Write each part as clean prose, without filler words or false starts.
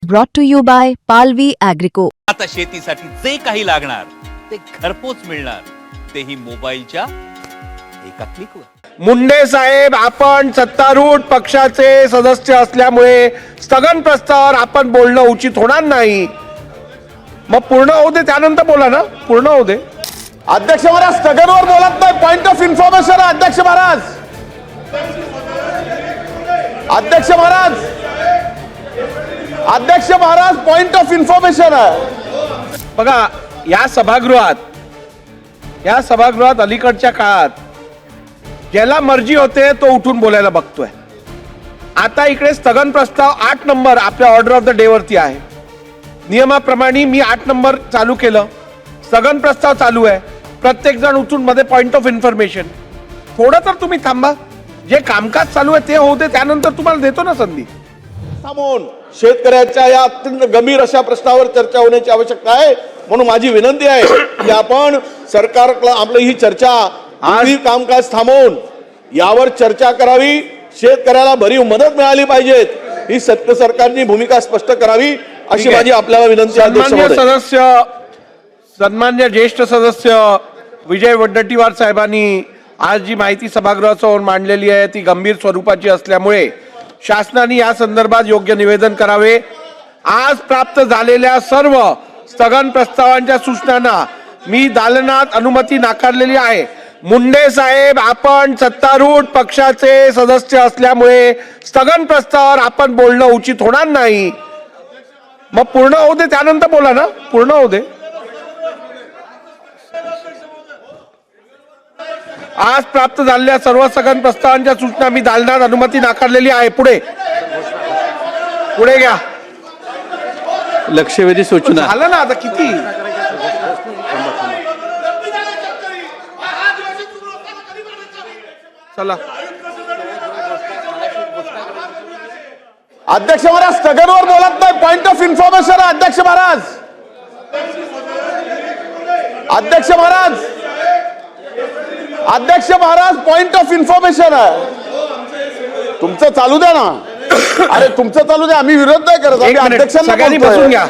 brought to you by Palvi Agrico. आता शेतीसाठी जे काही लागणार ते घरपोच मिळणार, तेही मोबाईलच्या एका क्लिकवर। मुंडे साहेब, आपण सत्तारूढ पक्षाचे सदस्य असल्यामुळे स्थगन प्रस्तावावर आपण बोलणं उचित होणार नाही। मग पूर्ण होऊ दे, त्यानंतर बोला ना, पूर्ण होऊ दे। अध्यक्ष महाराज स्थगनवर बोलत नाही, पॉइंट ऑफ इन्फॉर्मेशन। अध्यक्ष महाराज, अध्यक्ष महाराज, अध्यक्ष महाराज, पॉइंट ऑफ इन्फॉर्मेशन आहे। बघा, या सभागृहात अलीकडच्या काळात ज्याला मर्जी होते तो उठून बोलायला बघतोय। आता इकडे स्थगन प्रस्ताव 8 नंबर आपल्या ऑर्डर ऑफ द डे वरती आहे। नियमाप्रमाणे मी 8 नंबर चालू केलं, स्थगन प्रस्ताव चालू आहे। प्रत्येक जण उठून मध्ये पॉइंट ऑफ इन्फॉर्मेशन। थोडं तर तुम्ही थांबा, जे कामकाज चालू आहे ते होऊ दे, त्यानंतर तुम्हाला देतो ना संधी। थांबून शेतकऱ्याच्या या अत्यंत गंभीर अशा प्रश्नावर चर्चा होण्याची आवश्यकता आहे। म्हणून माझी विनंती आहे की आपण सरकारला आपली ही चर्चा, आज कामकाज थांबवून यावर चर्चा करावी। शेतकऱ्याला भरीव मदत मिळाली पाहिजे, ही सत्य सरकारची भूमिका स्पष्ट करावी अशी माझी आपल्याला विनंती आहे। सन्मान्य ज्येष्ठ सदस्य विजय वडेट्टीवार साहेबांनी आज जी माहिती सभागृहासमोर मांडलेली आहे ती गंभीर स्वरूपाची असल्यामुळे शासनाने या संदर्भात योग्य निवेदन करावे। आज प्राप्त झालेल्या सर्व स्थगन प्रस्तावांच्या सूचनांना मी दालनात अनुमती नाकारलेली आहे। मुंडे साहेब, आपण सत्तारूढ पक्षाचे सदस्य असल्यामुळे स्थगन प्रस्तावावर आपण बोलणं उचित होणार नाही। मग पूर्ण होऊ दे, त्यानंतर बोला ना, पूर्ण होऊ दे। आज प्राप्त झालेल्या सर्व स्थगन प्रस्तावांच्या सूचना मी दालनात अनुमती नाकारलेली आहे। पुढे घ्या। लक्षवेधी सूचना झालं ना, आता किती? चला, अध्यक्ष महाराज स्थगनवर बोलत नाही, पॉइंट ऑफ इन्फॉर्मेशन। अध्यक्ष महाराज, अध्यक्ष महाराज, अध्यक्ष महाराज, पॉइंट ऑफ इन्फॉर्मेशन आहे। तुमचं चालू द्या ना। अरे तुमचं चालू द्या, आम्ही विरोध नाही करत। एक मिनिट, सगळ्यांनी बसून घ्या,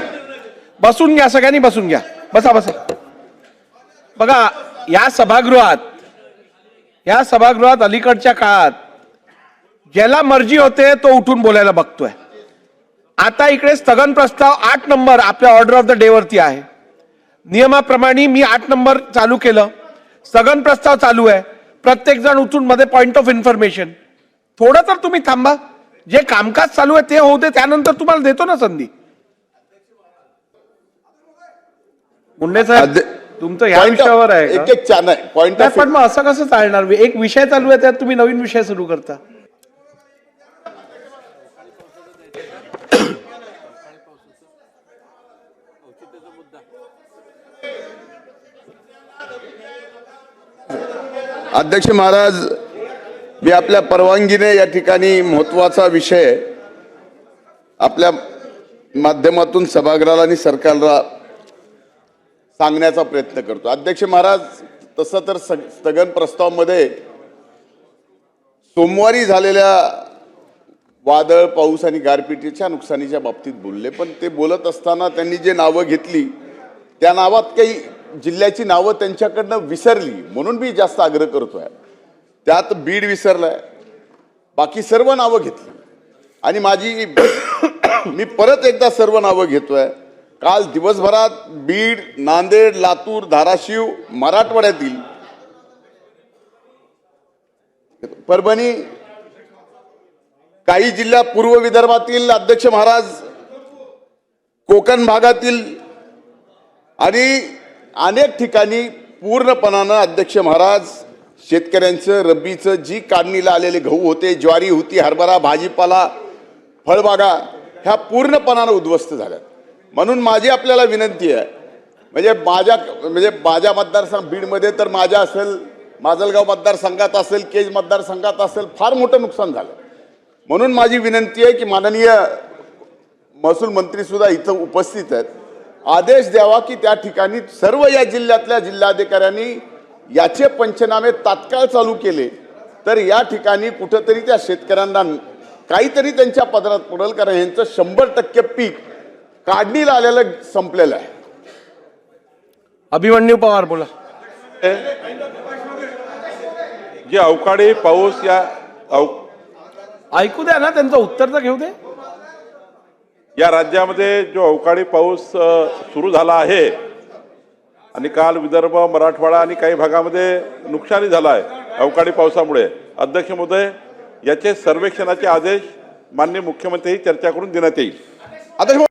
बसून घ्या, सगळ्यांनी बसून घ्या, बसा बसा। बघा, या सभागृहात अलीकडच्या काळात ज्याला मर्जी होते तो उठून बोलायला बघतोय। आता इकडे स्थगन प्रस्ताव 8 नंबर आपल्या ऑर्डर ऑफ द डे वरती आहे। नियमाप्रमाणे मी 8 नंबर चालू केलं, स्थगन प्रस्ताव चालू आहे। प्रत्येक जण उठून मध्ये पॉइंट ऑफ इन्फॉर्मेशन। थोडं तर तुम्ही थांबा, जे कामकाज चालू आहे ते होऊ दे, त्यानंतर तुम्हाला देतो ना संधी। मुंडे साहेब, तुमचं ह्या विषयावर आहे का? एक छान आहे पॉइंट ऑफ, पण मग असं कसं चालणार? एक विषय चालू आहे, त्यात तुम्ही नवीन विषय सुरू करता। अध्यक्ष महाराज, मी आपल्या परवानगीने या ठिकाणी महत्वाचा विषय आपल्या माध्यमातून सभागृहाला आणि सरकारला सांगण्याचा प्रयत्न करतो। अध्यक्ष महाराज, तसं तर स्थगन प्रस्तावामध्ये सोमवारी झालेल्या वादळ, पाऊस आणि गारपिटीच्या नुकसानीच्या बाबतीत बोलले, पण ते बोलत असताना त्यांनी जे नावं घेतली त्या नावात काही जिल्ह्याची नावं त्यांच्याकडनं विसरली, म्हणून मी जास्त आग्रह करतोय। त्यात बीड विसरलाय, बाकी सर्व नावं घेतली। आणि मी परत एकदा सर्व नावं घेतोय। काल दिवसभरात बीड, नांदेड, लातूर, धाराशिव, मराठवाड्यातील परभणी, काही जिल्हा पूर्व विदर्भातील, अध्यक्ष महाराज कोकण भागातील आणि अनेक ठिकाणी पूर्णपणानं अध्यक्ष महाराज शेतकऱ्यांचं रब्बीचं जी काढणीला आलेले गहू होते, ज्वारी होती, हरभरा, भाजीपाला, फळबागा ह्या पूर्णपणानं उद्ध्वस्त झाल्या। म्हणून माझी आपल्याला विनंती आहे, म्हणजे माझ्या मतदारसंघ बीडमध्ये तर माझ्या असेल, माजलगाव मतदारसंघात असेल, केज मतदारसंघात असेल, फार मोठं नुकसान झालं। म्हणून माझी विनंती आहे की माननीय महसूल मंत्री सुद्धा इथं उपस्थित आहेत, आदेश द्यावा की त्या ठिकाणी सर्व या जिल्ह्यातल्या जिल्हाधिकाऱ्यांनी याचे पंचनामे तात्काळ चालू केले तर या ठिकाणी कुठेतरी त्या शेतकऱ्यांना काहीतरी त्यांच्या पदरात पडेल, कारण यांचं 100% पीक काढणीला आलेलं संपलेलं आहे. अभिमन्यू पवार बोला. जे अवकाळी पाऊस ऐकू द्या ना, त्यांचं उत्तर तर घेऊ दे. या राज्यामध्ये जो अवकाळी पाऊस सुरू झाला आहे आणि काल विदर्भ, मराठवाडा आणि काही भागामध्ये नुकसानी झालं आहे अवकाळी पावसामुळे. अध्यक्ष महोदय, याचे सर्वेक्षणाचे आदेश माननीय मुख्यमंत्री चर्चा करून देण्यात येईल. अध्यक्ष